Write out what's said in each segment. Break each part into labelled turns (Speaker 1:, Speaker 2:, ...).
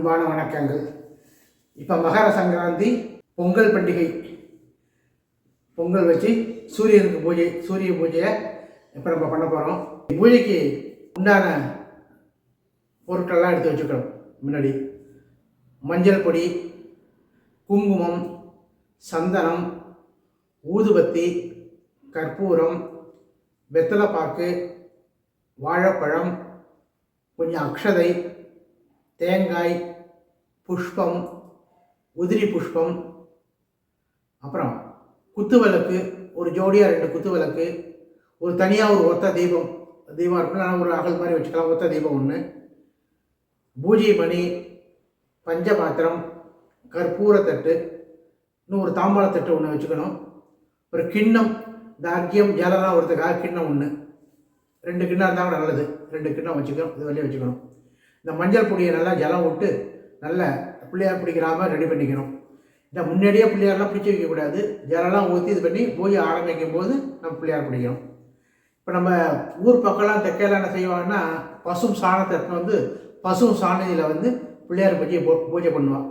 Speaker 1: அன்பான வணக்கங்கள். இப்போ மகர சங்கராந்தி பொங்கல் பண்டிகை. பொங்கல் வச்சு சூரியனுக்கு பூஜை, சூரிய பூஜையை இப்போ நம்ம பண்ண போகிறோம். பூஜைக்கு உண்டான பொருட்கள்லாம் எடுத்து வச்சுக்கிறோம். முன்னாடி மஞ்சள் பொடி, குங்குமம், சந்தனம், ஊதுபத்தி, கற்பூரம், வெத்தலைப்பாக்கு, வாழைப்பழம், கொஞ்சம் அக்ஷதை, தேங்காய், புஷ்பம், உதிரி புஷ்பம், அப்புறம் குத்துவிளக்கு, ஒரு ஜோடியாக 2 குத்துவிளக்கு, ஒரு தனியாக ஒரு ஒத்த தீபம் இருக்குன்னா ஒரு அகல் மாதிரி வச்சுக்கலாம். ஒத்த தீபம் 1, பூஜை மணி, பஞ்சபாத்திரம், கற்பூரத்தட்டு, இன்னும் ஒரு தாம்பாளத்தட்டு 1 வச்சுக்கணும். ஒரு கிண்ணம், தாக்கியம் ஜலம்லாம் ஒருத்தக்காக கிண்ணம் 1, 2 கிண்ணம் இருந்தால் நல்லது. 2 கிண்ணம் வச்சுக்கணும். இது வரையும் வச்சுக்கணும். இந்த மஞ்சள் பொடியை நல்லா ஜலம் விட்டு நல்லா பிள்ளையார் பிடிக்கிறாமல் ரெடி பண்ணிக்கணும். இந்த முன்னாடியே பிள்ளையாரெலாம் பிடிச்சி வைக்கக்கூடாது. ஜலம்லாம் ஊற்றி இது பண்ணி பூஜை ஆரம்பிக்கும் போது நம்ம பிள்ளையார் பிடிக்கணும். இப்போ நம்ம ஊர் பக்கம்லாம் தெற்கையில் என்ன செய்வாங்கன்னா, பசும் சாணத்தை வந்து பசும் சாணியில் வந்து பிள்ளையார் பூஜை பண்ணுவாள்.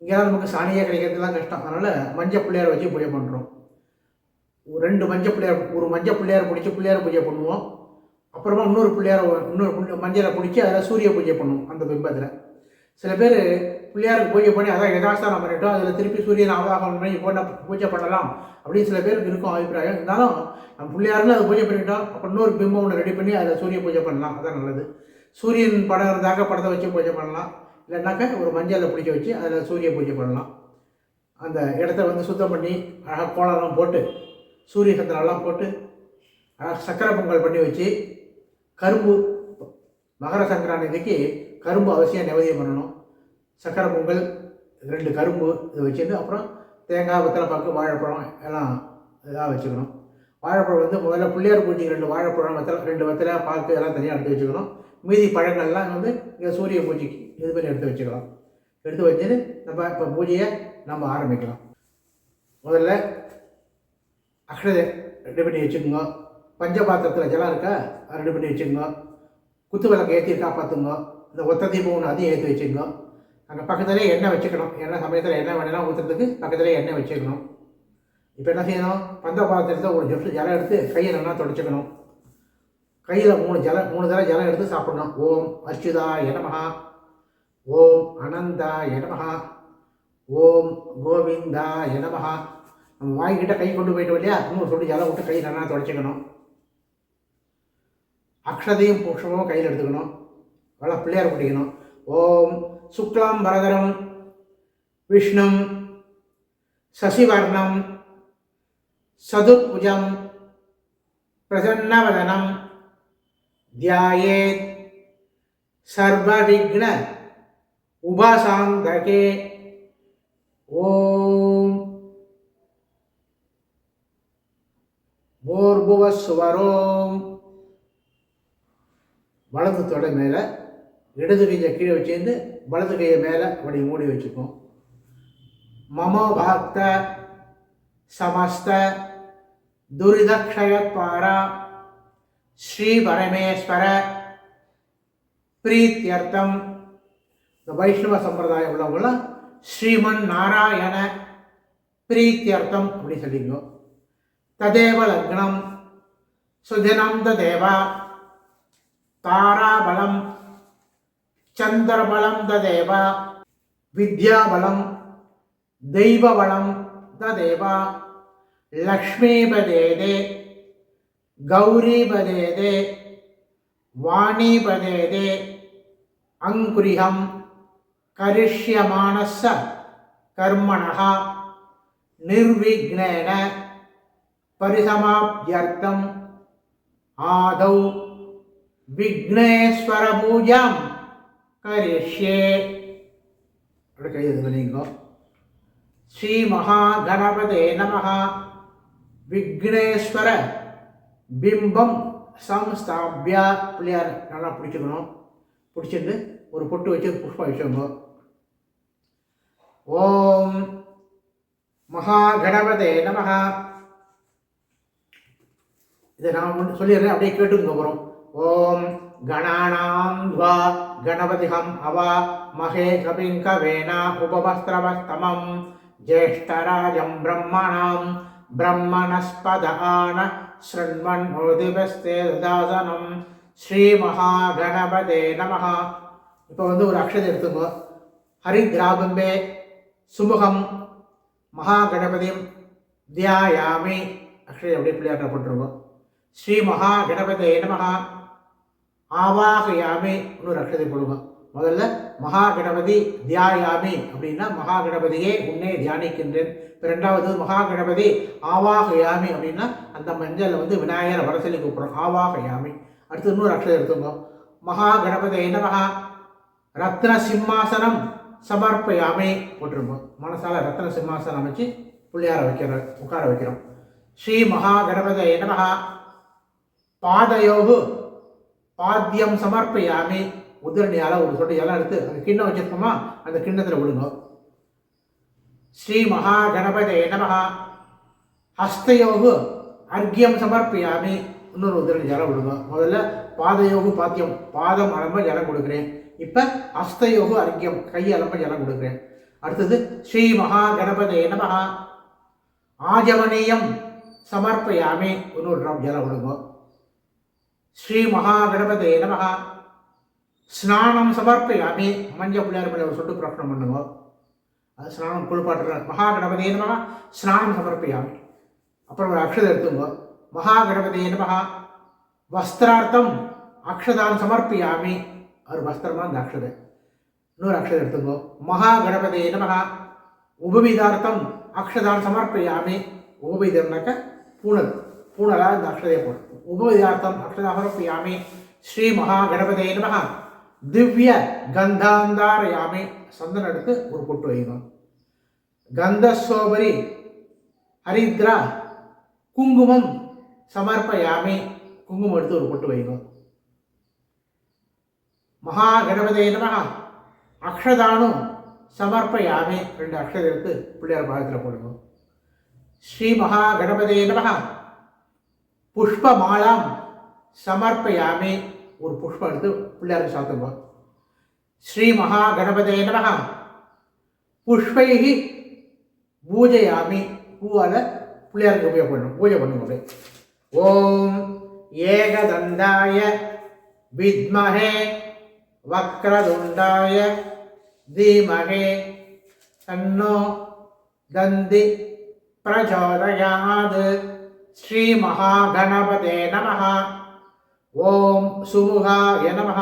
Speaker 1: இங்கேயாவது நமக்கு சாணியே கிடைக்கிறதுலாம் கஷ்டம். அதனால் மஞ்சள் பிள்ளையார் வச்சு பூஜை பண்ணுறோம். 2 மஞ்சள் பிள்ளையார், ஒரு மஞ்சள் பிள்ளையார் பிடிச்சி பிள்ளையார் பூஜை பண்ணுவோம். அப்புறமா இன்னொரு மஞ்சளை பிடிச்சி அதில் சூரிய பூஜை பண்ணுவோம். அந்த பிம்பத்தில் சில பேர் பிள்ளையாருக்கு பூஜை பண்ணி அதான் யதாஸ்தானம் பண்ணிட்டோம், அதில் திருப்பி சூரியன் ஆவாகம் பண்ணி பூஜை பண்ணலாம் அப்படின்னு சில பேருக்கு இருக்கும் அபிப்பிராயம். இருந்தாலும் நம்ம பிள்ளையாரில் அதை பூஜை பண்ணிட்டோம், அப்புறம் இன்னொரு பிம்பம் 1 ரெடி பண்ணி அதில் சூரிய பூஜை பண்ணலாம். அதான் நல்லது. சூரியன் படம் இருந்தாக்க படத்தை வச்சு பூஜை பண்ணலாம். இல்லைன்னாக்கா ஒரு மஞ்சளை பிடிச்சி வச்சு அதில் சூரிய பூஜை பண்ணலாம். அந்த இடத்த வந்து சுத்தம் பண்ணி அழகாக கோலம்லாம் போட்டு சூரிய சந்திரம்லாம் போட்டு சக்கரை பொங்கல் பண்ணி வச்சு, கரும்பு மகர சங்கராந்திக்கு கரும்பு அவசியம் நிவேதியம் பண்ணணும். சக்கரை பொங்கல், 2 கரும்பு இதை வச்சுட்டு அப்புறம் தேங்காய், வெத்தலைப்பாக்கு, வாழைப்பழம் எல்லாம் இதாக வச்சுக்கணும். வாழைப்பழம் வந்து முதல்ல பிள்ளையார் பூஜைக்கு 2 வாழைப்பழம், 2 வெத்தலை பாக்கு எல்லாம் தனியாக எடுத்து வச்சுக்கணும். மீதி பழங்கள்லாம் வந்து இங்கே சூரிய பூஜைக்கு இது பண்ணி எடுத்து வச்சுக்கலாம். எடுத்து வச்சுட்டு நம்ம இப்போ பூஜையை நம்ம ஆரம்பிக்கலாம். முதல்ல அக்ஷதை ரெடி பண்ணி வச்சுக்கோங்க. பஞ்சபாத்திரத்தில் ஜலம் இருக்கா அதை ரெடி பண்ணி வச்சுக்கோங்க. குத்து விளக்கு ஏற்றி காப்பாற்றுங்க. இந்த ஒத்த தீபம் 1 அதையும் ஏற்றி வச்சுக்கோங்க. அங்கே பக்கத்துலேயே எண்ணெய் வச்சுக்கணும். எண்ணெய் சமயத்தில் எண்ணெய் வேணாலும் ஊற்றுறதுக்கு பக்கத்துலேயே எண்ணெய் வச்சுக்கணும். இப்போ என்ன செய்யணும், பஞ்சபாத்திரத்தை ஒரு ஜொட்டு ஜலம் எடுத்து கையை நல்லா தொடச்சிக்கணும். கையில் 3 தடவை ஜலம் எடுத்து சாப்பிடணும். ஓம் அச்சுதாய நமஹ, ஓம் அனந்தாய நமஹ, ஓம் கோவிந்தாய நமஹ. நம்ம வாங்கிக்கிட்ட கை கொண்டு போயிட்டோம் இல்லையா, இன்னொரு சொல்லி ஜலம் விட்டு கை நல்லா தொடச்சிக்கணும். அக்ஷதையும் புஷ்பமும் கையில் எடுத்துக்கணும். நல்லா பிள்ளையார் பிடிக்கணும். ஓம் சுக்லாம் வரதரம் விஷ்ணும் சசிவர்ணம் சதுர்புஜம் பிரசன்னவதனம் தியாயேத் சர்வவிக்ன உபசாந்தகே. ஓம் பூர்புவஸ்வரோம். வலது தொடை மேலே இடது கையை கீழே வச்சுருந்து வலது கையை மேலே அப்படி மூடி வச்சுப்போம். மம பக்த சமஸ்த துரிதக்ஷயத்வாரா ஸ்ரீ பரமேஸ்வர பிரீத்தியர்த்தம். இந்த வைஷ்ணவ சம்பிரதாயம் உள்ளவங்களாம் ஸ்ரீமன் நாராயண பிரீத்தியர்த்தம் அப்படி சொல்லிங்க. ததேவ லக்னம் சுதினம் ததேவ தாராபலம் சந்திரபலம் ததேவ வித்யாபலம் தெய்வபலம் ததேவ லக்ஷ்மீபதேதே கௌரிபதேதே வாணிபதேதே அங்குரிஹம் கரிஷ்யமானஸ்ஸ கர்மணः நிர்விக்னேன பரிசமாப்த்யர்த்தம் ஆதௌ விக்னேஸ்வர பூஜாம் கரிஷ்யே. கையோ ஸ்ரீ மகாகணபதே நமஹ. விக்னேஸ்வர பிம்பம் சம்ஸ்தாபிய. பிள்ளையார் நல்லா பிடிச்சிக்கணும். பிடிச்சிட்டு ஒரு பொட்டு வச்சு புஷ்பம் வச்சுக்கோங்க. ஓம் மகாகணபதே நமஹ. இதை நான் சொல்லிடுறேன், அப்படியே கேட்டுங்க. அப்புறம் ஓம் கணானாம் துவா கணபதிஹம் அவா மகே கவிம் கவேனா உபமஸ்திரவஸ்தமம் ஜேஷ்டராஜம் பிரம்மணாம் பிரம்மணஸ்பதான ஸ்ருண்வன்னோதிபஸ்தே ததாசனம் ஸ்ரீ மகாகணபதே நமஹ. இப்போ ஒரு அக்ஷதை எடுத்துங்க. ஹரித்ராபம்பே சுமுகம் மகாகணபதியும் தியாயாமி. அக்ஷதை அப்படியே பிள்ளையாட்ட போட்டுருவோம். ஸ்ரீ மகாகணபதே நமஹ ஆவாகயாமி. இன்னொரு அக்ஷதை போடுங்க. முதல்ல மகாகணபதி தியாயாமி அப்படின்னா மகாகணபதியே உன்னே தியானிக்கின்றேன். இரண்டாவது மகாகணபதி ஆவாகயாமி அப்படின்னா அந்த மஞ்சள் விநாயகரை வர சொல்லி கூப்பிட்றோம். ஆவாகயாமி. அடுத்து இன்னொரு அக்ஷதை எடுத்துங்க. மகாகணபதே நமஹ ரத்ன சிம்மாசனம் சமர்ப்பயாமி போட்டிருப்போம். மனசால ரத்ன சிம்மாசனம் அமைச்சு பிள்ளையார உட்கார வைக்கிறோம். ஸ்ரீ மகாகணபதே நமஹ பாதயோகு பாத்தியம் சமர்ப்பயாமி. உதிரணியால் ஒரு சொட்டு இலை எடுத்து அந்த கிண்ணம் வச்சிருக்கோமா, அந்த கிண்ணத்தில் விடுங்க. ஸ்ரீ மகாகணபதே நமஹ ஹஸ்தயோகு அர்க்கியம் சமர்ப்பயாமி. இன்னொரு உதிரணி இலை விடுங்க. முதல்ல பாதயோகு பாத்தியம் பாதம் அளம்ப ஜலம் கொடுக்குறேன். இப்போ ஹஸ்தயோகு அர்க்கியம் கை அளம்ப ஜலம் கொடுக்குறேன். அடுத்தது ஸ்ரீ மகாகணபதே நமஹ ஆஜமனீயம் சமர்ப்பயாமி. இன்னொரு ட்ராப் ஜலம் விடுங்க. ஸ்ரீ மகாகணபதே நமஹ ஸ்நானம் சமர்ப்பயாமி. மஞ்சள் பிள்ளையார் மேலே ஒரு சொட்டு பிரார்த்தனை பண்ணுங்க. அது ஸ்நானம் குளிப்பாட்டுற மகாகணபதே நமஹ ஸ்நானம் சமர்ப்பயாமி. அப்புறம் ஒரு அக்ஷதை எடுத்துங்க. மகாகணபதே நமஹ வஸ்திரார்த்தம் அக்ஷதான் சமர்ப்பயாமி. அவர் வஸ்திரமா அந்த அக்ஷதை. இன்னொரு அக்ஷதை எடுத்துங்க. மகாகணபதே நமஹ உபவீதார்த்தம் அக்ஷதான் சமர்ப்பயாமி. உபவீதம்னாக்க பூனலா இந்த அக்ஷதையை போடும். உபவீதார்த்தம் அக்ஷதா சமர்ப்பயாமி. ஸ்ரீ மகாகணபதே நமஹ திவ்ய கந்தாந்தாரயாமி. சந்தனம் எடுத்து ஒரு பொட்டு வைங்க. கந்தசோபரி ஹரித்ரா குங்குமம் சமர்ப்பயாமி. குங்குமம் எடுத்து ஒரு பொட்டு வைங்க. மகாகணபதே நமஹ அக்ஷதானு சமர்ப்பயாமி. 2 அக்ஷதை எடுத்து பிள்ளையார் பாகத்தில் போடுங்க. ஸ்ரீ மகாகணபதே நமஹ புஷ்பமாலாம் சமர்ப்பயாமி. ஒரு புஷ்பம் எடுத்து பிள்ளையாருக்கு சாத்துங்க. ஸ்ரீ மகாகணபதே நமஹ புஷ்பைஹி பூஜையாமி. பூவால் பிள்ளையாருக்கு உபயோகப்படணும், பூஜை பண்ணுங்க. ஓம் ஏகதந்தாய வித்மஹே வக்ரதுண்டாய தீமஹே தன்னோ தந்தி பிரச்சோதயாத். ஸ்ரீ மகாகணபதே நமஹ ஓம் சுமுகாய நமஹ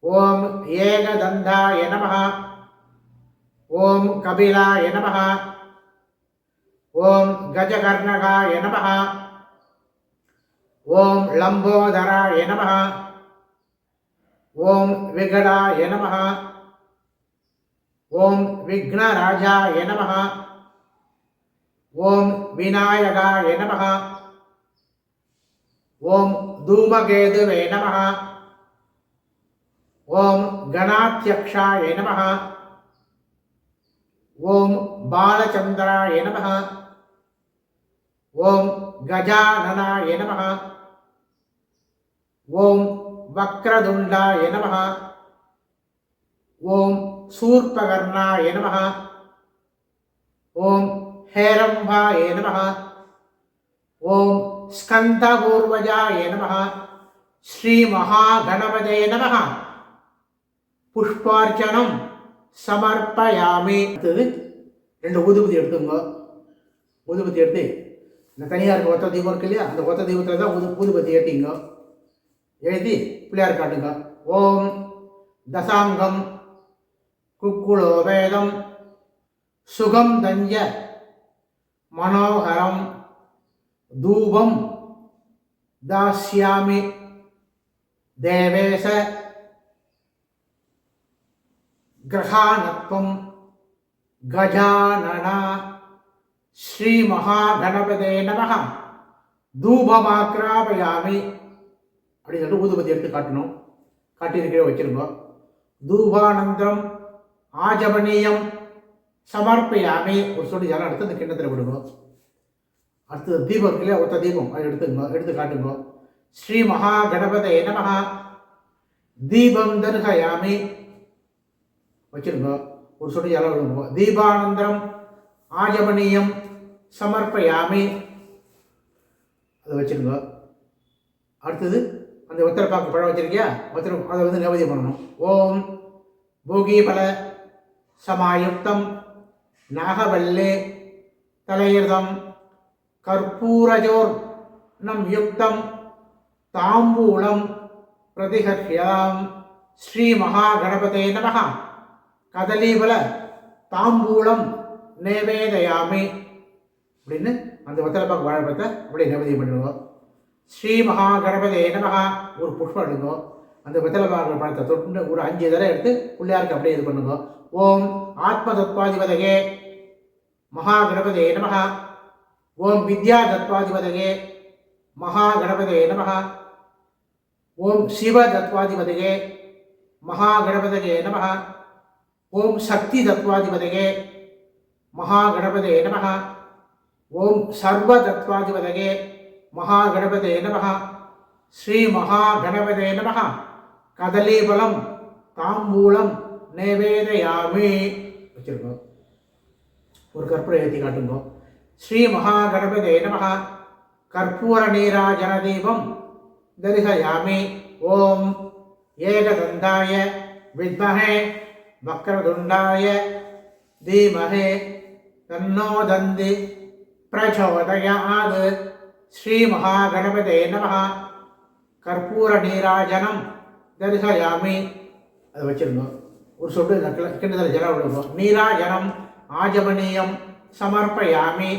Speaker 1: ஓம் ஏகதந்தாய நமஹ ஓம் கபிலாய நமஹ ஓம் கஜகர்ணகாய நமஹ ஓம் லம்போதராய நமஹ ஓம் விகடாய நமஹ ஓம் விக்னராஜாய நமஹ ஓம் விநாயகாய நமஹ ஓம் தூமகேதுவே நமஹ ஓம் கணாத்யக்ஷாய நமஹ ஓம் பாலச்சந்திராய நமஹ ஓம் கஜானனாய நமஹ ஓம் வக்ரதுண்டாய நமஹ ஓம் சூர்பகர்ணாய நமஹ ஓம் ஹேரம்பாய நமஹ ஓம் ஸ்கந்தபூர்வஜாய நமஹ. ஸ்ரீ மகாகணபதே நமஹ புஷ்பார்ச்சனம் சமர்ப்பயாமி. அடுத்தது 2 ஊதுபத்தி எடுத்துங்க. ஊதுபத்தி எடுத்து இந்த தனியாக இருக்க ஒத்த தீபம் இருக்கு இல்லையா, அந்த ஒத்த தீபத்தில் தான் ஊதுபத்தி ஏற்றிங்க. எழுதி பிள்ளையார் காட்டுங்க. ஓம் தசாங்கம் குக்குளோ வேதம் சுகம் தஞ்ச மனோகரம் தூபம் தாஸ்யாமி தேவேச கிரகாணத்வம் கஜானனா. ஸ்ரீ மகாகணபதே நமஹ தூபமாக்ராபயாமி. அப்படின்னு சொல்லிட்டு ஊதுபத்தி எடுத்து காட்டணும். காட்டியிருக்கிற வச்சிருங்க. தூபானந்தரம் ஆஜபனீயம் சமர்ப்பயாமி. ஒரு சொட்டு ஜலம் எடுத்து அந்த கிண்ணத்தில் விடுங்க. அடுத்தது தீபம் இல்லையா, ஒத்த தீபம், அதை எடுத்துங்க, எடுத்து காட்டுங்க. ஸ்ரீ மகாகணபதே நமஹ. தீபம் தர்ஹயாமி வச்சிருங்க. ஒரு சொட்டு இலை விழுங்க. தீபானந்தரம் ஆஜமனியம் சமர்ப்பயாமி அதை வச்சிருங்க. அடுத்தது அந்த வெத்தலைப்பாக்கு பழம் வச்சிருக்கியா, அதை வந்து நிவேதியம் பண்ணணும். ஓம் பூகீபல சமாயுக்தம் நாகவல்லே தலையர்தம் கற்பூரஜோர் நம் யுக்தம் தாம்பூலம் பிரதிகர்ஷியாம் ஸ்ரீ மகாகணபதே நமஹ. கதலீபல தாம்பூலம் நேவேதயாமி அப்படின்னு அந்த வெத்தலைப்பாக்கு வாழைப்பழத்தை அப்படியே நிவேதியம் பண்ணிடுவோம். ஸ்ரீ மகாகணபதே நமஹ ஒரு புஷ்பம் எடுங்க. அந்த வெத்தலைப்பாக்கு பழத்தை தொட்டு ஒரு 5 தடவை எடுத்து பிள்ளையாருக்கு அப்படியே இது பண்ணுங்க. ஓம் ஆத்ம தத்வாதிபதகே மகாகணபதே நமஹ. ஓம் வித்யா தத்வாதிபதகே மகாகணபதே நமஹ. ஓம் சிவ தத்வாதிபதகே மகாகணபதகே நமஹ. ஓம் சக்தி தத்வாதிபதகே மகாகணபதே நமஹ. ஓம் சர்வ தத்வாதிபதகே மகாகணபதே நமஹ. ஸ்ரீ மகாகணபதே நமஹ. கதலீபலம் தாம்பூலம் நேவேதயாமி வச்சிருக்கோம். ஒரு கற்பூரம் ஏற்றி காட்டுங்க. ஸ்ரீ மகாகணபதே நமஹ. கற்பூர நீராஜன தீபம் தரிசயாமி. ஓம் ஏகதந்தாய வித்மஹே வக்ரதுண்டாய தீமஹே தன்னோ தந்தி பிரச்சோதயாத். ஸ்ரீ மகாகணபதே நமஹ. கற்பூர நீராஜனம் தரிசயாமி அதை வச்சிருங்க. ஒரு சொட்டு கிண்ணத்தில் ஜலம் விடுங்க. நீராஜனம் ஆஜமனியம் சமர்ப்பயாமி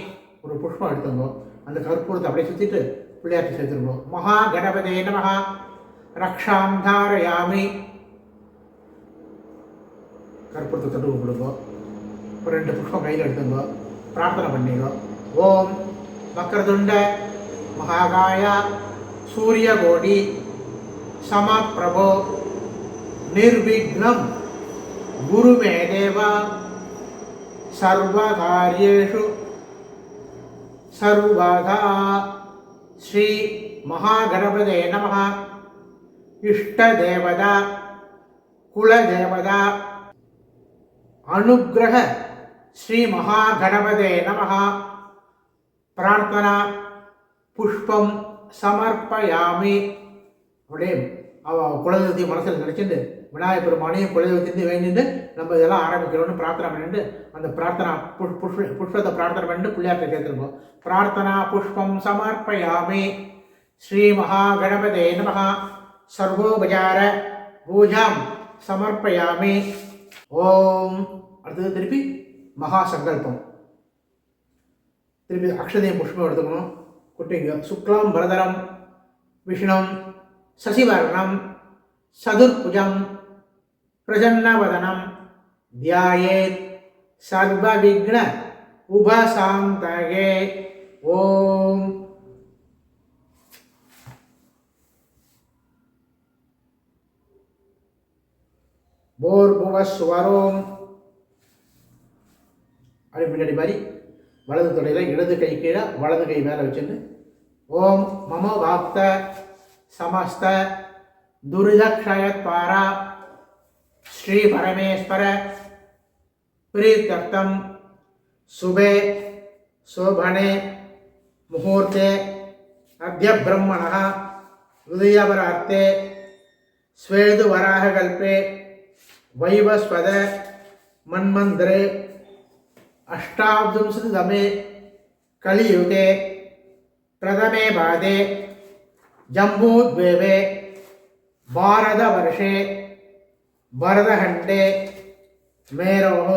Speaker 1: ஒரு புஷ்பம் எடுத்துங்க. அந்த கற்பூரத்தை அப்படியே சுற்றிட்டு பிள்ளையார்ட்ட சேர்த்துருங்க. மகாகணபதே நமஹ. ரக்ஷாம் தாரயாமி கற்பூரத்தை தொட்டு கொடுங்க. ஒரு 2 புஷ்பம் கையில் எடுத்துங்க. பிரார்த்தனை பண்ணிங்க. ஓம் வக்ரதுண்ட மகாகாய சூரியகோடி சமப்பிரபோ நிர்விக்னம் குருமே தேவா சர்வகார்யேஷு சர்வதா. ஸ்ரீ மகாகணபதே நமஹ. இஷ்டதேவதா குலதேவதா அனுக்கிரக ஸ்ரீ மகாகணபதே நமஹ. பிரார்த்தனா புஷ்பம் சமர்ப்பயாமி அப்படியே குலதெய்வத்தையும் மனசில் நினச்சிட்டு விநாயகர் பெருமானையும் குலதெய்வத்தையும் வேண்டிட்டு நம்ம இதெல்லாம் ஆரம்பிக்கிறோம்னு பிரார்த்தனை பண்ணிட்டு அந்த பிரார்த்தனா புஷ்பத்தை பிரார்த்தனை பண்ணிட்டு பிள்ளையார்ட்ட சேர்த்துருக்கோம். பிரார்த்தனா புஷ்பம் சமர்ப்பயாமி ஸ்ரீ மகாகணபதே நமஹ. சர்வோபசார பூஜாம் சமர்ப்பயாமி. ஓம். அடுத்தது திருப்பி மகா சங்கல்பம். திருப்பி அக்ஷதையும் புஷ்பம் எடுத்துக்கணும். குட்டிங்க. சுக்லாம் பரதரம் விஷ்ணம் சசிவர்ணம் சதுர்புஜம் பிரசன்னவதனம் தியாயேத் சர்வவிக்ன உபசாந்தகே. ஓம். போர்புவஸ்வரோம் அப்படி முன்னாடி மாதிரி வலது தொடையில் இடது கை கீழே வலது கை மேலே வச்சுட்டு ஓம் மம வாக்த சமஸ்த துரிதக்ஷயத்வாரா ஸ்ரீ பரமேஸ்வர பிரீத்தர்த்தம் சுபே சோபனே முகூர்த்தே அத்ய பிரம்மணः உதயவரார்த்தே ஸ்வேது வராககல்பே வைவஸ்வத மன்மந்திரே अष्टाविंशतितमे कलियुगे प्रथमे पादे जम्बूद्वीपे भारतवर्षे भरतखण्डे मेरोः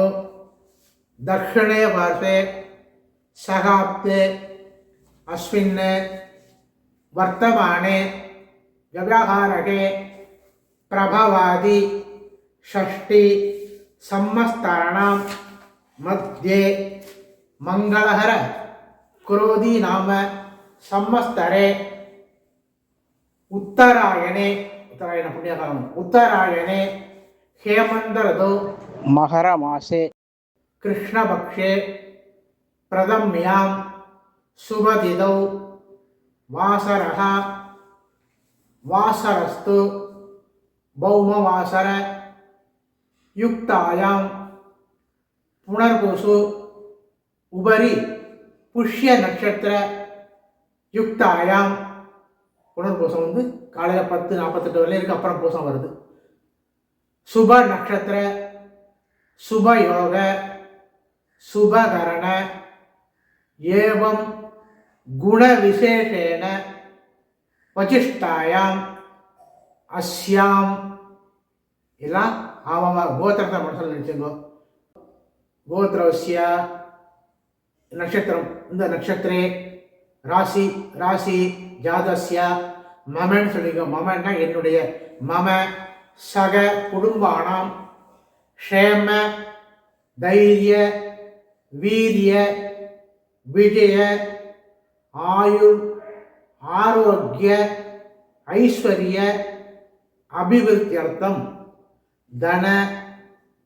Speaker 1: दक्षिणे पार्श्वे शकाब्दे अस्मिन् वर्तमाने व्यवहारके प्रभवादि षष्ठी संवत्सराणां मध्ये मंगलहर क्रोधी नाम संवत्सरे उत्तरायणे उत्तरायण पुण्यकालम उत्तरायणे हेमंत ऋतु मकर मासे कृष्णपक्षे प्रथम्यां शुभतिथौ वासरः வாசரஸ்து பௌமவாசர யுக்தாயாம் புனர்பூசு உபரி புஷ்ய நட்சத்திர யுக்தாயாம். புனர்பூசம் வந்து காலையில் 10:48 வரையும் இருக்குது, அப்புறம் பூசம் வருது. சுப நட்சத்திர சுபயோக சுபகரண ஏவம் குண விசேஷேன வசிஷ்டாயாம் அஸ்யாம். எல்லாம் ஆமாம் கோத்திரத்தை மனசில் நினச்சிங்கோ. கோத்திரவசிய நட்சத்திரம், இந்த நட்சத்திரே ராசி ராசி ஜாதஸ்ய மமன்னு சொல்லிக்கோ. மமன்னா என்னுடைய, மம சக குடும்பானாம் க்ஷேம தைரிய வீரிய விஜய ஆயுள் ஆரோக்கிய ஐஸ்வர்ய அபிவிருத்தியர்த்தம் தன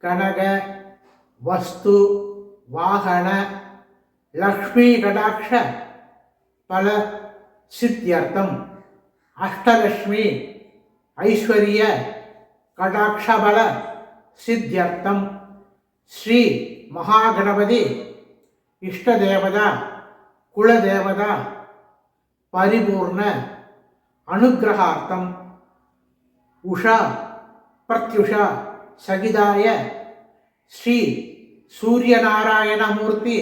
Speaker 1: கனக வஸ்து வாகன லக்ஷ்மி கடாட்ச பல சித்தியர்த்தம் அஷ்டலக்ஷ்மி ஐஸ்வர்ய கடாட்சபல சித்தியர்த்தம் ஸ்ரீ மகாகணபதி இஷ்டதேவதா குலதேவதா பரிபூர்ண அனுகிரகார்த்தம் உஷா பிரத்யுஷா சகிதாய ஸ்ரீ சூரியநாராயணமூர்த்தி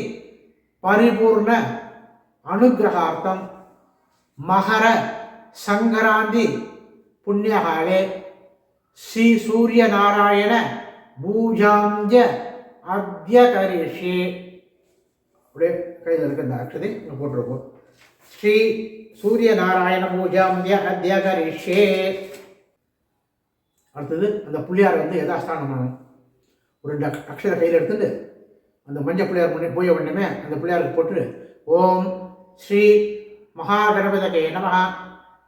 Speaker 1: பரிபூர்ண அனுகிரகார்த்தம் மகர சங்கராந்தி புண்ணியகாலே ஸ்ரீ சூரியநாராயண பூஜாஞ்ச அத்ய கரிஷ்யே. அப்படியே கையில் இருக்க இந்த அக்ஷதை போட்டிருக்கோம். ஸ்ரீ சூரியநாராயண பூஜாந்திய அத்ய கரிஷ்யே. அடுத்தது அந்த புள்ளியாரை வந்து யதாஸ்தானம் பண்ணணும். ஒரு 2 அக்ஷரை கையில் எடுத்துட்டு அந்த மஞ்சள் பிள்ளையார் முன்னே போய உடனே அந்த பிள்ளையாருக்கு போட்டு ஓம் ஸ்ரீ மகாகணபதகே நம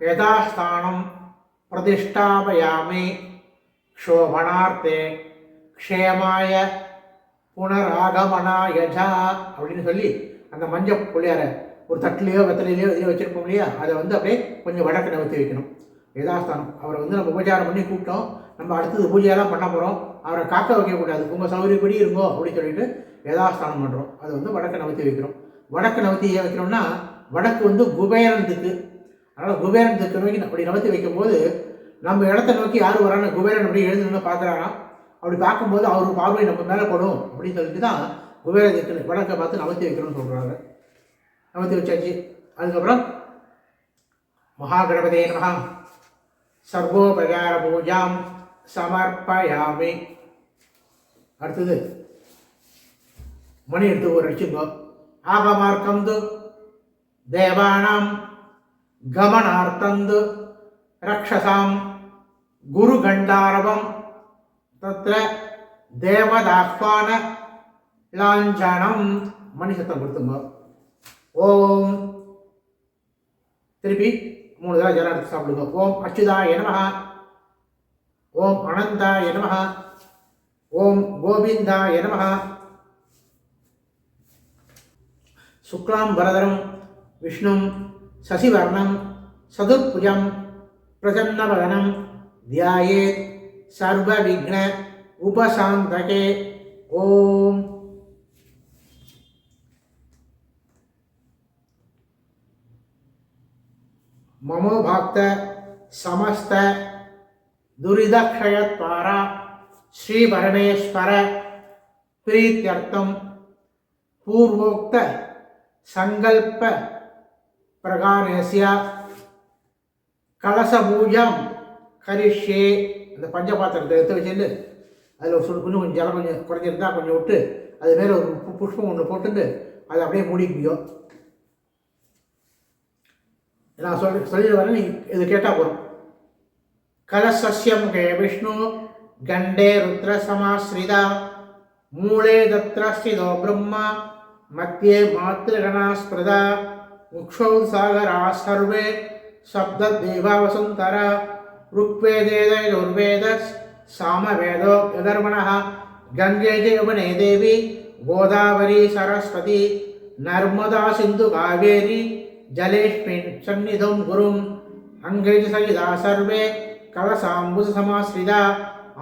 Speaker 1: யதாஸ்தானம் பிரதிஷ்டாபயாமி க்ஷோபணார்த்தே க்ஷேமாய புனராகமனாயஜா அப்படின்னு சொல்லி அந்த மஞ்சள் பிள்ளையாரை ஒரு தட்டிலையோ வெத்தலையிலையோ இதில் வச்சுருப்போம் இல்லையா, அதை வந்து அப்படியே கொஞ்சம் வடக்கு நகர்த்தி வைக்கணும். யதாஸ்தானம் அவரை வந்து நம்ம உபச்சாரம் பண்ணி கூப்பிட்டோம், நம்ம அடுத்தது பூஜையெல்லாம் பண்ண போகிறோம், அவரை காக்க வைக்கக்கூடாது, உங்கள் சௌகரியப்படி இருங்கோ அப்படின்னு சொல்லிட்டு யதாஸ்தானம் பண்ணுறோம். அதை வந்து வடக்கு நகர்த்தி வைக்கிறோம். வடக்கு நகர்த்தி ஏன் வைக்கிறோம்னா வடக்கு வந்து குபேரனுக்கு, அதனால் குபேரனுக்கு நோக்கி அப்படி நகர்த்தி வைக்கும்போது நம்ம இடத்த நோக்கி யார் வரான்னு குபேரன் அப்படி எழுந்துன்னு பார்க்குறாராம். அப்படி பார்க்கும்போது அவர் பார்வை நம்ம மேலே படும் அப்படின்னு சொல்லிட்டு தான் குபேரனுக்கு வடக்கை பார்த்து நகர்த்தி வைக்கணும்னு சொல்கிறாங்க. நகர்த்தி வச்சாச்சு. அதுக்கப்புறம் மகாகணபதே நமஹ சர்வோபகார பூஜாம் சமர்ப்பயாமி. அடுத்தது மணி எடுத்து ஒரு அடிச்சுங்கோ. ஆகமார்க்கந்து தேவானாம் கமனார்த்தந்து ரக்ஷசாம் குருகண்டாரவம் தத்ர தேவதாஹ்வான லாஞ்சனம். மணி சத்தம் கொடுத்துங்க. ஓம் திருப்பி 3 தடவை ஜலம் எடுத்து சாப்பிடுங்க. ஓம் அச்சுதாய நமஹ, ஓம் அனந்தாய நமஹ, ஓம் கோவிந்தாய நமஹ. சுக்லாம் வரதரம் விஷ்ணும் சசிவர்ணம் சதுர்புஜம் பிரசன்னவதனம் தியாயேத் சர்வவிக்ன உபசாந்தகே. ஓம் மமோபாக்த சமஸ்த துரிதக்ஷயத்வாரா ஸ்ரீ பரமேஸ்வர பிரீத்யர்த்தம் பூர்வோக்த சங்கல்ப பிரகாரஸ்ய கலசபூஜம் கரிஷ்யே. அந்த பஞ்சபாத்திரத்தை எடுத்து வச்சுட்டு அதில் ஒரு கொஞ்சம் ஜலம் கொஞ்சம் குறைஞ்சிருந்தா கொஞ்சம் விட்டு அது மேலே ஒரு புஷ்பம் ஒன்று போட்டுட்டு அதை அப்படியே மூடிக்குவியோ. நான் சொல்லிட்டு வரேன், நீங்கள் இது கேட்டால் போகிறோம். கலசஸ்யம் கே விஷ்ணு கண்டே ருத்ர சமாஸ்ரிதா மூலே தத்ர ஸ்திதோ பிரம்மா மத்தியே மாத்ருகணா ஸ்பிருதா முக்ஷௌ சாகரா சர்வே சப்த தேவா வசுந்தரா ருக்வேதேதுர்வேத சாமவேதோ யதர்மணः கங்கே யமுனே தேவி கோதாவரி சரஸ்வதி நர்மதா சிந்து காவேரி ஜலேஷ்மின் சந்நிதம் குரும் அங்கேஜ சகிதா சர்வே கலசாம்புஜ சமாஸ்ரிதா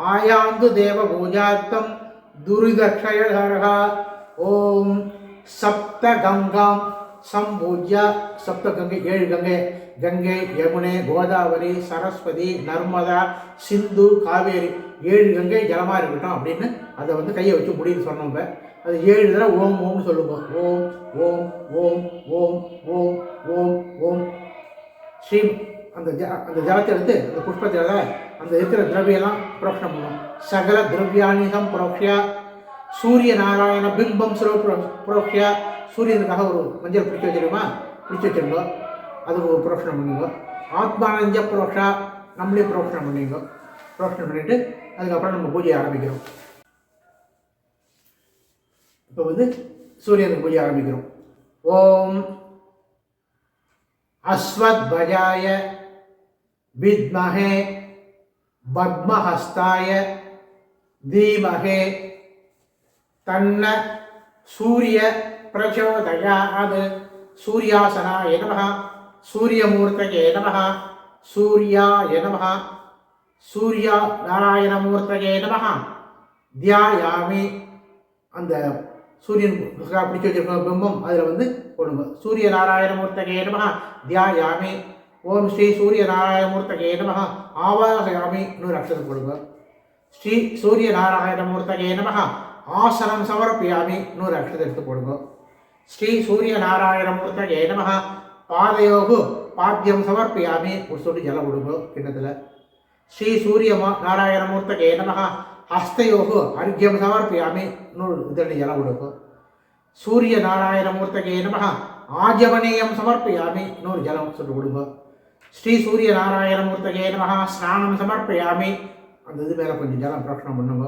Speaker 1: ஆயாந்து தேவ பூஜார்த்தம் துரிதக்ஷயஹரஹா. ஓம் சப்த கங்காம் சம்பூஜ்ய, சப்த கங்கை 7 கங்கை, கங்கை யமுனை கோதாவரி சரஸ்வதி நர்மதா சிந்து காவேரி 7 கங்கை ஜலமாக இருக்கட்டும் அப்படின்னு அதை வந்து கையை வச்சு முடின்னு சொன்னோம். அது 7 தடவை ஓம் ஓம்னு சொல்லுவோம். ஓம் ஓம் ஓம் ஓம் ஓம் ஓம் ஓம் ஸ்ரீ. அந்த ஜலத்தை எடுத்து அந்த புஷ்பத்தில் அந்த இருக்கிற திரவியெல்லாம் புரோக்ஷனம் பண்ணுவோம். சகல திரவியானிகம் புரோக்ஷியா சூரிய நாராயண பிம்பம் சுரோ புரோக்ஷியா. சூரியனுக்காக ஒரு மஞ்சள் பிடிச்சி வச்சிருக்கோமா, பிடிச்சி வச்சிருந்தோ, அதுக்கு ஒரு புரோக்ஷனம் பண்ணுங்க. ஆத்மானஞ்ச புரோக்ஷா, நம்மளே புரோக்ஷனம் பண்ணிங்க. புரோக்ஷனம் பண்ணிட்டு அதுக்கப்புறம் நம்ம பூஜையை ஆரம்பிக்கிறோம். இப்போ வந்து சூரியனுக்கு பூஜை ஆரம்பிக்கிறோம். ஓம் அஸ்வத் பஜாய வித்மஹே பத்மஹஸ்தாய தீமஹே தன்ன சூரிய பிரச்சோதயாத். சூர்யாசனாய நமः, சூரியமூர்த்தயே நமः, சூர்யாய நமः, சூர்யா நாராயணமூர்த்தயே நமः. தியாயாமி. அந்த சூரியன் பிடிச்சி வச்சிருக்க பிம்பம் அதில் வந்து போடுங்க. சூரிய நாராயணமூர்த்தயே நமः தியாயாமி. ஓம் ஸ்ரீ சூரிய நாராயணமூர்த்தயே நமः ஆவாகயாமி. இன்னொரு அக்ஷரம் போடுங்க. ஸ்ரீ சூரிய நாராயணமூர்த்தயே நமः ஆசனம் சமர்ப்பியாமி. இன்னொரு அக்ஷரத்தை எடுத்து போடுங்க. ஸ்ரீ சூரிய நாராயணமூர்த்தயே நமः பாதயோகு பாத்தியம் சமர்ப்பியாமி. ஒரு சொட்டு ஜலம் கொடுங்க கிண்ணத்தில். ஸ்ரீ சூரிய நாராயணமூர்த்தயே நமः ஹஸ்தயோகு அர்க்கியம் சமர்ப்பியாமி. இன்னொரு இதனை ஜலம் கொடுங்க. சூரிய நாராயணமூர்த்தயே நமः ஆஜமனீயம் சமர்ப்பியாமி. இன்னொரு ஜலம் சொட்டு கொடுங்க. ஸ்ரீ சூரிய நாராயணமூர்த்தயே நமः ஸ்நானம் சமர்ப்பியாமி. அந்த இது மேலே கொஞ்சம் ஜலம் பிரோக்ஷனம் பண்ணுங்க.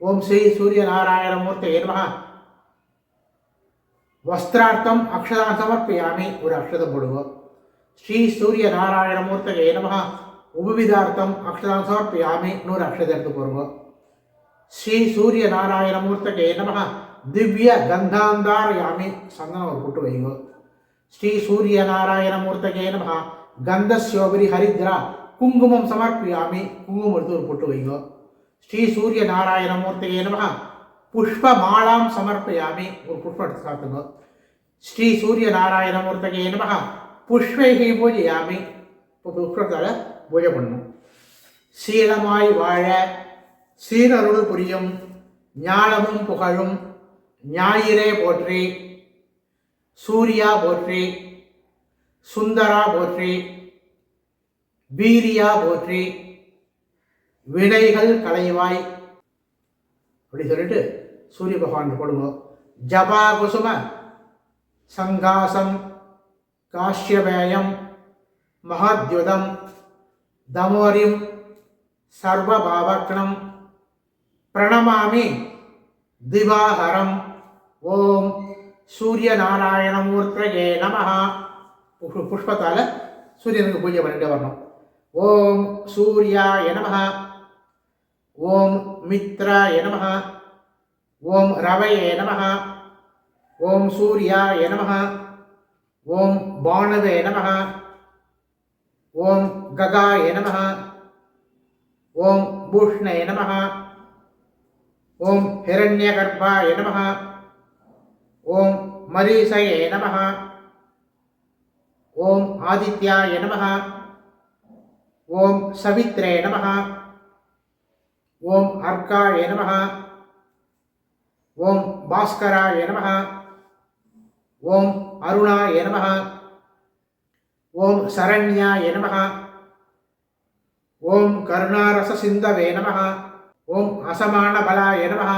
Speaker 1: ஓம் ஸ்ரீ சூரிய நாராயணமூர்த்தயே நமः வஸ்திரார்த்தம் அக்ஷதாம் சமர்ப்பியாமி. ஒரு அக்ஷதம் போடுங்க. ஸ்ரீ சூரிய நாராயணமூர்த்தயே நமः உபவிதார்த்தம் அக்ஷதாம் சமர்ப்பியாமி. இன்னொரு அக்ஷதம் எடுத்து போடுங்க. ஸ்ரீ சூரிய நாராயணமூர்த்தயே நமः திவ்ய கந்தாந்தாரயாமி. சந்தனம் ஒரு புட்டு வைங்க. ஸ்ரீ சூரிய நாராயணமூர்த்தயே நமः கந்தஸ்யோபரி ஹரித்ரா குங்குமம் சமர்ப்பியாமி. குங்குமம் எடுத்து ஒரு புட்டு வைங்க. ஸ்ரீ சூரிய நாராயணமூர்த்தயே நமः புஷ்பமாலாம் சமர்ப்பயாமி. ஒரு புஷ்பம் எடுத்து சாத்துங்க. ஸ்ரீ சூரிய நாராயணமூர்த்தயே நமः புஷ்பைகை பூஜையாமி. இப்போ புஷ்பத்தால் பூஜை பண்ணணும். சீலமாய் வாழ சீரருள் புரியும் ஞானமும் புகழும் ஞாயிறே போற்றி. சூர்யா போற்றி. சுந்தரா போற்றி. வீரியா போற்றி. வினைகள் களைவாய். அப்படி சொல்லிட்டு சூரிய பகவான் போடுங்க. ஜபா குசும சங்காசம் காஷ்யபேயம் மகாத்யுதம் தமோரிம் சர்வபாவக்னம் பிரணமாமி திவாகரம். ஓம் சூரிய நாராயணமூர்த்தயே நமः. புஷ்பத்தால் சூரியனுக்கு பூஜை பண்ணிட்டு வரணும். ஓம் சூர்யாய நமः. ஓம் மித்ராய நமः. ஓம் ரவயே நமः. ஓம் சூர்யாய நமः. ஓம் பாணவே நமः. ஓம் ககாய நமः. ஓம் பூஷ்ணே நமः. ஓம் ஹிரண்யகர்ப்பாய நமः. ஓம் மரீசயே நமः. ஓம் ஆதித்யாய நமः. ஓம் சவித்ரே நமः. ஓம் அர்க்காய நமः. ஓம் பாஸ்கராய நமः. ஓம் அருணாய நமः. ஓம் சரண்யாய நமः. ஓம் கருணாரச சிந்தவே நமः. ஓம் அசமான பலாய நமः.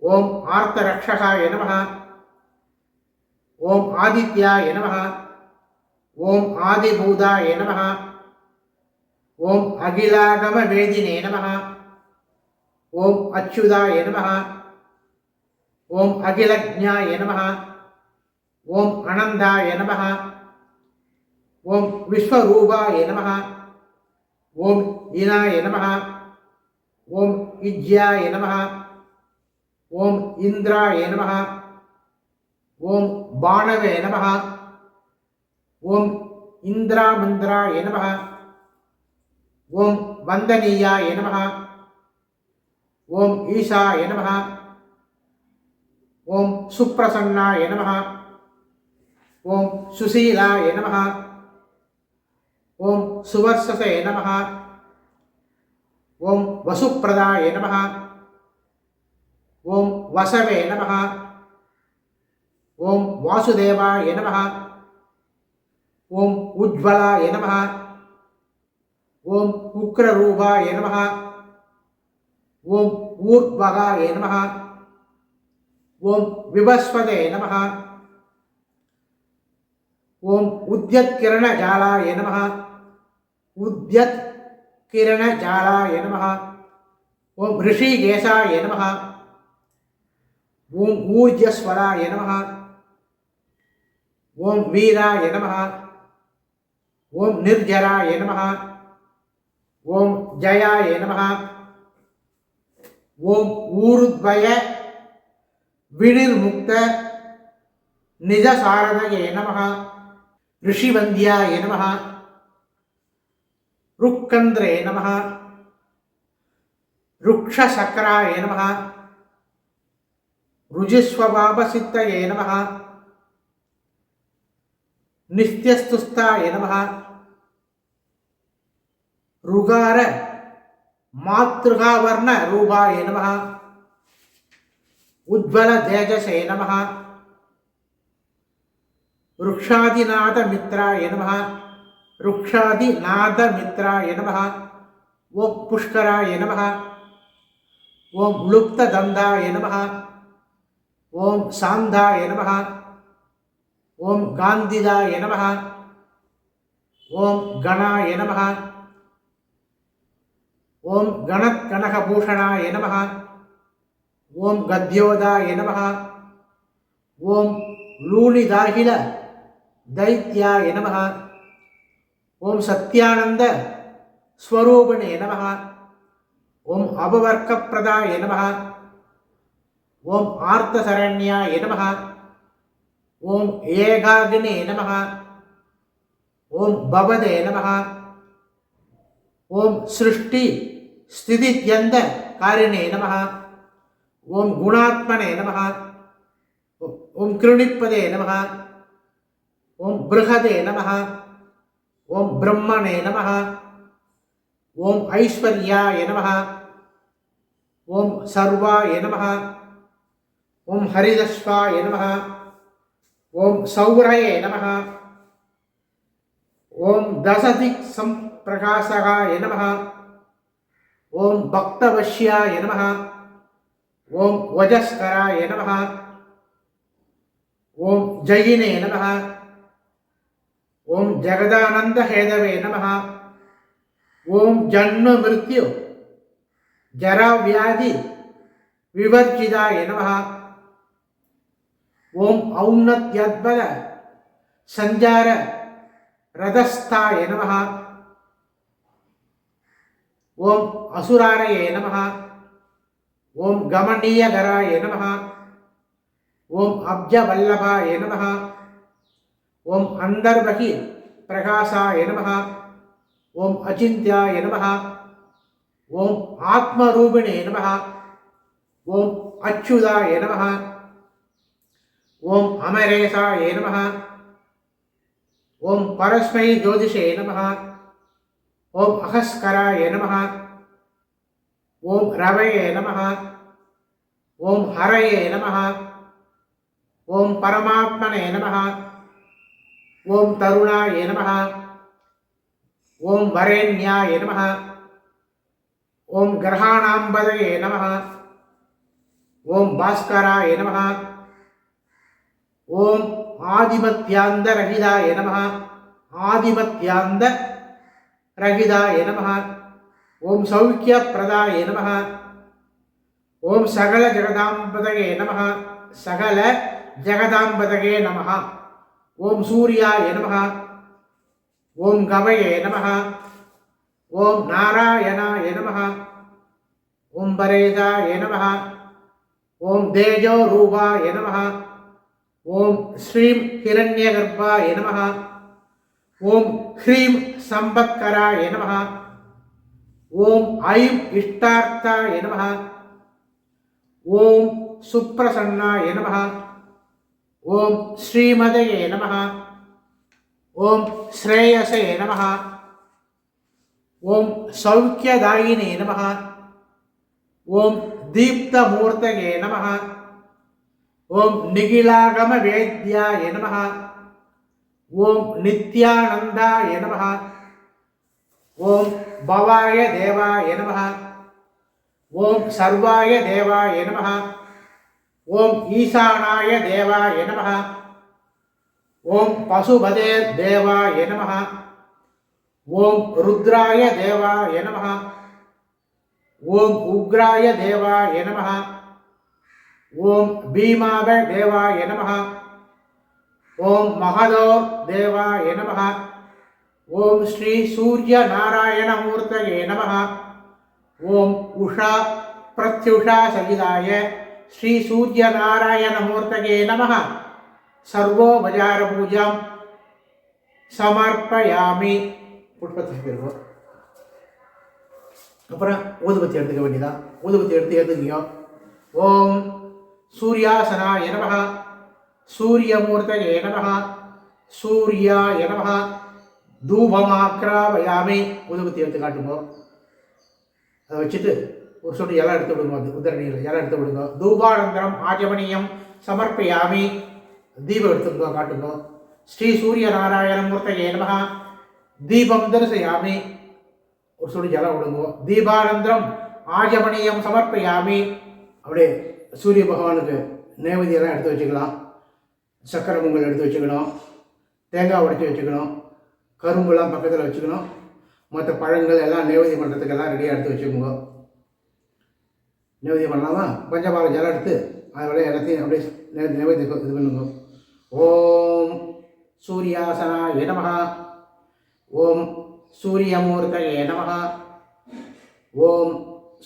Speaker 1: ஓம் ஆர்த்தரக்ஷகாய நமः. ஓம் ஆதித்யாய நமः. ஓம் ஆதிபூதாய நமः. ஓம் அகிலாகம வேதினே நமः. ஓம் அச்சுதாய நமः. ஓம் அகிலஜ்ஞாய நமः. ஓம் அனந்தாய நமः. ஓம் விஸ்வரூபாய நமः. ஓம் இனாய நமः. ஓம் இஜ்யாய நமः. ஓம் இந்திராய நமः. ஓம் பாணவே நமः. ஓம் இந்திராமந்திராய நமः. ஓம் வந்தனீயாய நமः. ஓம் ஈசாய நமः. ஓம் சுப்ரசன்னாய நமः. ஓம் சுசீலாய நமः. ஓம் சுவர்சசே நமः. ஓம் வசுப்பிரதாய நமः. ஓம் வசவே நமः. ஓம் வாசுதேவாய நமः. ஓம் உஜ்வலாய நமः. ஓம் உக்ரரூபாய நமः. ஓம் ஊர்வகாய நமः. ஓம் விபஸ்வதே நமः. ஓம் உத்யத்கிரணஜாலாய நமः. உத்யத்கிரணஜாலாய நமः. ஓம் ரிஷிகேசாய நமः. ஓம் ஊர்ஜஸ்வராய நமः. ஓம் வீராய நமः. ஓம் நிர்ஜராய நமः. ஓம் ஜயாய நமः. ஓம் ஊருத்வய வினிர்முக்த நிஜசாரதயே நமः. ரிஷிவந்தியாய நமः. ருக்கந்திரே நமः. ருக்ஷசக்கராய நமः. ருஜிஸ்வபாபசித்தயே நமः. நித்யஸ்துஸ்தாய நமः. ருகார மாத்ருகாவர்ண ரூபாய நமः. உஜ்வல தேஜசே நமः. ருக்ஷாதிநாதமித்ராய நமः. ருக்ஷாதிநாதமித்ராய நமः. ஓம் புஷ்கராய நமः. ஓம் லுப்ததந்தாய நமः. ஓம் சாந்தாய நமः. ஓம் காந்திதாய நமः. ஓம் கணாய நமः. ஓம் கணத்கனகபூஷணாய நமः. ஓம் கத்யோதாய நமः. ஓம் லூணிதாகில தைத்யாய நமः. ஓம் சத்யானந்த ஸ்வரூபிணே நமः. ஓம் அபவர்க்கப்பிரதாய நமः. ஓம் ஆர்த்தசரண்யாய நமः. ஓம் ஏகாகினே நமः. ஓம் பவதே நமः. ஓம் சிருஷ்டி ஸ்திதித்யந்த காரிணே நமः. ஓம் குணாத்மனே நமः. ஓம் கிருணிப்பதே நமः. ஓம் பிருஹதே நமः. ஓம் பிரம்மணே நமः. ஓம் ஐஸ்வர்யாய நமः. ஓம் சர்வாய நமः. ஓம் ஹரிதஸ்வாய நமः. ஓம் சௌரயே நமः. ஓம் தசதிக் சம்பிரகாசகாய நமः. ஓம் பக்தவஷ்யாய நமः. ஓம் வஜஸ்கராய நமः. ஓம் ஜயினே நமः. ஓம் ஜகதானந்த ஹேதவே நமः. ஓம் ஜன்ம மிருத்யு ஜராவியாதி விவர்ஜிதாய நமः. ஓம் ஔன்னத்யத்பத சஞ்சார ரதஸ்தாய நமः. ஓம் அசுராரயே நமः. ஓம் கமனீயகராய நமः. ஓம் அப்ஜவல்லபாய நமः. ஓம் அந்தர்பகி பிரகாசாய நமः. ஓம் அச்சிந்த்யாய நமः. ஓம் ஆத்மரூபிணே நமः. ஓம் அச்சுதாய நமः. ஓம் அமரேசாய நமः. ஓம் பரஸ்மை ஜோதிஷே நமः. ஓம் அகஸ்கராய நமः. ஓம் ரவயே நமः. ஓம் ஹரயே நமः. ஓம் பரமாத்மனே நமः. ஓம் தருணாய நமः. ஓம் வரேண்யாய நமः. ஓம் கிரகாணாம்பதயே நமः. ஓம் பாஸ்கராய நமः. ஓம் ஆதிமத்யாந்தரகிதாய நமः. ஆதிமத்யாந்தரகிதாய நமः. ஓம் சௌக்கியப்பிரதாய நமः. ஓம் சகல ஜகதாம்பதயே நமः. சகல ஜகதாம்பதயே நமः. ஓம் சூர்யாய நமः. ஓம் கவயே நமः. ஓம் நாராயணாய நமः. ஓம் பரேதாய நமः. ஓம் தேஜோ ரூபாய நமः. ஓம் ஸ்ரீம் ஹிரண்யகர்ப்பாய நமः. ஓம் ஹ்ரீம் சம்பத்கராய நமः. ஓம் ஐம் இஷ்டார்த்தாய நமः. ஓம் சுப்ரசன்னாய நமः. ஓம் ஸ்ரீமதயே நமः. ஓம் ஸ்ரேயசே நமः. ஓம் சௌக்கியதாயினே நமः. ஓம் தீப்தமூர்த்தயே நமः. ஓம் நிகிலாகம வேத்யாய நமः. ஓம் நித்யானந்தாய நமः. ஓம் பவாய தேவாய நமः. ஓம் சர்வாய தேவாய நமः. ஓம் ஈசானாய தேவாய நமः. ஓம் பசுபதே தேவாய நமः. ஓம் ருத்ராய தேவாய நமः. ஓம் உக்ராய தேவாய நமः. ஓம் பீமாவ தேவாய நமः. ஓம் மகதோ தேவாய நமः. ஓம் ஸ்ரீ சூரிய நாராயண மூர்த்தயே நமः. ஓம் உஷா பிரத்யுஷா சகிதாய ஸ்ரீ சூரிய நாராயண மூர்த்தயே நமः. சர்வோபசார பூஜாம் சமர்ப்பயாமி. புஷ்பத்தை பெறுவோம். அப்புறம் ஊதுபத்தி எடுத்துக்க வேண்டியதான். ஊதுபத்தி எடுத்து ஏற்றுக்கிங்க. ஓம் சூர்யாசனாய நமः. சூரியமூர்த்தயே நமः. சூர்யாய நமः. தூபமாக்ராவயாமி. ஊதுபத்தி எடுத்து காட்டுங்க. அதை வச்சுட்டு ஒரு சொட்டு இலை எடுத்து விடுங்க. அது உதரணியில் இலை எடுத்து விடுங்க. தூபானந்தரம் ஆஜமனியம் சமர்ப்பயாமி. தீபம் எடுத்துங்க காட்டுங்க. ஸ்ரீ சூரிய நாராயண மூர்த்தயே நமः. தீபம் தரிசயாமி. ஒரு சொட்டு ஜலம் விடுங்க. தீபானந்தரம் ஆஜமனியம் சமர்ப்பயாமி. அப்படியே சூரிய பகவானுக்கு நைவேத்தியெல்லாம் எடுத்து வச்சுக்கலாம். சக்கரை பொங்கல் எடுத்து வச்சுக்கணும். தேங்காய் உடைச்சி வச்சுக்கணும். கரும்புலாம் பக்கத்தில் வச்சுக்கணும். மற்ற பழங்கள் எல்லாம் நைவேத்தியம் பண்ணுறதுக்கெல்லாம் ரெடியாக எடுத்து வச்சுக்கோங்க. நைவேத்தியம் பண்ணலாமா? பஞ்சபால ஜலம் எடுத்து அதோட எல்லாத்தையும் அப்படியே நைவேத்தியம் இது பண்ணுங்க. ஓம் சூர்யாசனாய நமः. ஓம் சூரியமூர்த்தயே நமः. ஓம்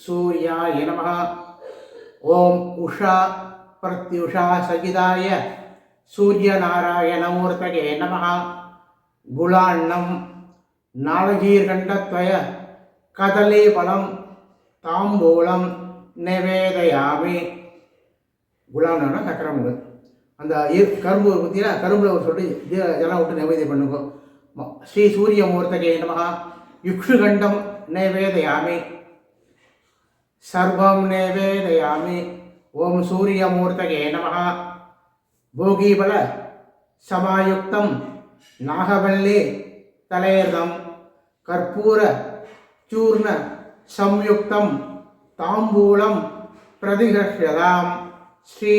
Speaker 1: சூர்யாய நமः. ஓம் உஷா பிரத்யுஷா சகிதாய சூரியநாராயணமூர்த்தயே நமः. குலாண்ணம் நாளகீர்கண்டத்வய கதலீபலம் தாம்பூலம் நிவேதயாமி. குலாம்னா சக்கரமுங்கள். அந்த கரும்பு பற்றினா கரும்பில் ஒரு சொல்லி இதெல்லாம் விட்டு நைவேத்தியம் பண்ணுங்க. ஸ்ரீ சூரியமூர்த்தயே நமः. யுக்ஷுகண்டம் நிவேதயாமி. சர்வம் நிவேதயாமி. ஓம் சூரியமூர்த்தயே நமः. போகீபல சமாயுக்தம் நாகவல்லி தலேர்தம் கற்பூர சூர்ண சம்யுக்தம் தாம்பூலம் பிரதிகிருஷ்யதாம். ஸ்ரீ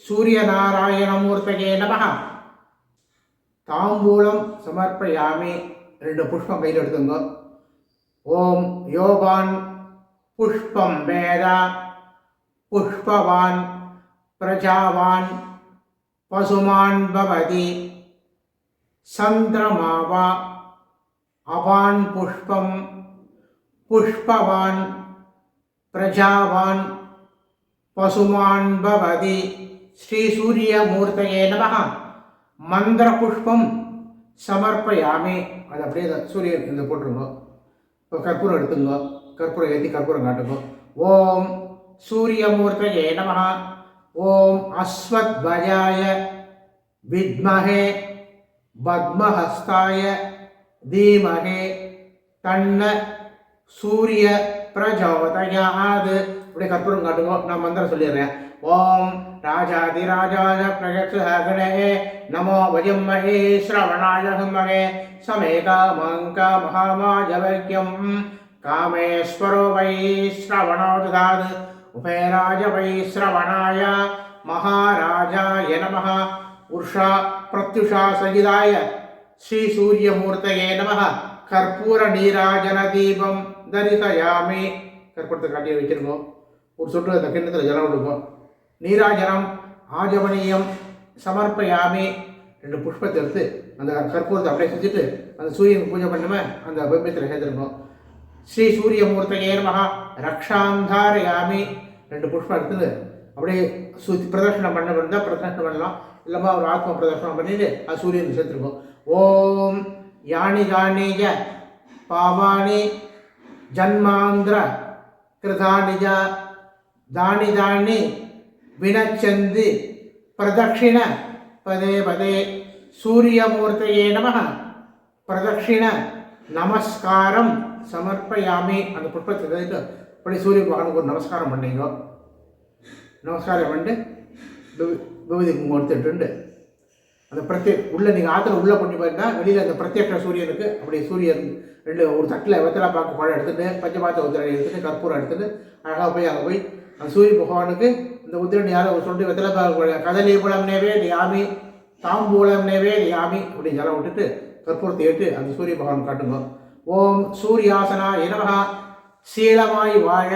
Speaker 1: சூரியநாராயணமூர்த்தயே நமः. தாம்பூலம் சமர்ப்பயாமி. 2 புஷ்பம் கையில் எடுத்துங்க. ஓம் யோகான் புஷ்பம் வேத புஷ்பவான் பிரஜாவான் பசுமான் பவதி சந்திரமாவா அவான் புஷ்பம் புஷ்பவான் பிரஜாவான் பசுமான் பவதி. ஸ்ரீ சூரியமூர்த்தயே நமः. மந்திர புஷ்பம் சமர்ப்பயாமி. அது அப்படியே சூரியன் இந்த போட்டுருங்க. இப்போ கற்பூரம் எடுத்துங்க. கற்பூரம் ஏற்றி கற்பூரம் காட்டுங்க. ஓம் சூரியமூர்த்தயே நமः. ஓம் அஸ்வத்வஜாய வித்மஹே பத்மஹஸ்தாய தீமஹே தன்ன சூரிய பிரஜோதயாத். அப்படியே கற்பூரம் காட்டுங்க. நான் மந்திரம் சொல்லிடுறேன். ஓம் ராஜாதிராஜாய பிரயக்ஷகணே நமோ வஜம்மஹே ஸ்ரவணாய ஹுமஹே சமேகாமங்க மகாமாஜவைக்யம் காமேஸ்வரோ வை ஸ்ரவணோ ததாத் உபயராஜ வை ஸ்ரவணாய மகாராஜாய நமः. உஷா பிரத்யுஷா சகிதாய ஸ்ரீ சூரியமூர்த்தயே நமः. கற்பூர நீராஜன தீபம் தரிசயாமி. கற்பூரத்தை காட்டி வச்சிருக்கோம். ஒரு சொட்டு அந்த கிண்ணத்தில் ஜலம் விடுவோம். நீராஜனம் ஆஜமனியம் சமர்ப்பயாமி. 2 புஷ்பத்தை எடுத்து அந்த கற்பூரத்தை அப்படியே செஞ்சுட்டு அந்த சூரியன் பூஜை பண்ணுமே அந்த பிம்பத்தில் சேர்த்துருக்கோம். ஸ்ரீ சூரியமூர்த்தயே நமः. ரக்ஷாந்தாரயாமி. 2 புஷ்பம் எடுத்து அப்படியே பிரதர்ஷனம் பண்ண இருந்தால் பிரதர்ஷனம் பண்ணலாம். இல்லைம்மா ஒரு ஆத்ம பிரதர்ஷனம் பண்ணிட்டு அது சூரியன் சேர்த்துருக்கோம். ஓம் யானி காணிஜ பாவானி ஜன்மாந்திர கிருதானிஜ தானி தானி வினச்சந்தி பிரதட்சிண பதே பதே சூரியமூர்த்தையே நம பிரதட்சிண நமஸ்காரம் சமர்ப்பயாமி. அந்த புஷ்பத்தை எடுத்து அப்படி சூரிய பகவானுக்கு ஒரு நமஸ்காரம் பண்ணீங்க. நமஸ்காரம் பண்ணிட்டு விபூதி குங்குமம் எடுத்துட்டு அந்த உள்ள நீங்கள் ஆற்றுல உள்ளே கொண்டு போயிருந்தா வெளியில் அந்த பிரத்யக்ஷ சூரியனுக்கு அப்படி சூரியன் ஒரு தட்டில் வெத்தலை பாக்கு பழம் எடுத்துகிட்டு பஞ்சபாத்த உத்திரணி எடுத்துகிட்டு கற்பூரம் எடுத்துகிட்டு அழகாக போய் அங்கே போய் அந்த சூரிய பகவானுக்கு இந்த உத்திரணி யாரோ சொல்லிட்டு வெத்தலை பாக்கு கதலி புலம் நேவே யாமி தாம்பூலம் நேவே யாமி அப்படின்னு ஜலம் விட்டுட்டு கற்பூரத்தை ஏற்று அந்த சூரிய பகவான் காட்டுங்க. ஓம் சூரியாசனா எனவகா சீலமாய் வாழ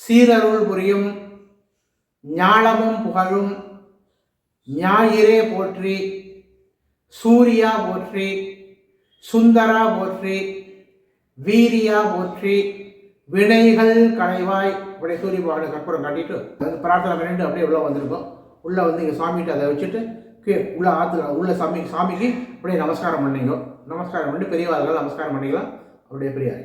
Speaker 1: சீரருள் புரியும் ஞாலமும் புகழும் ஞாயிறே போற்றி சூரியா போற்றி சுந்தரா போற்றி வீரியா போற்றி வினைகள் களைவாய் இப்படி சூரிய பகவானை கற்பூரம் காட்டிட்டு அது பிரார்த்தனை பண்ணிட்டு அப்படியே உள்ள வந்திருக்கோம். உள்ளே வந்து இங்கே சாமிகிட்ட அதை வச்சுட்டு உள்ள ஆற்றுல உள்ள சாமிக்கு அப்படியே நமஸ்காரம் பண்ணிங்க. நமஸ்காரம் பண்ணிட்டு பெரியவார்கள் நமஸ்காரம் பண்ணிக்கலாம். அப்படியே பெரியாரு.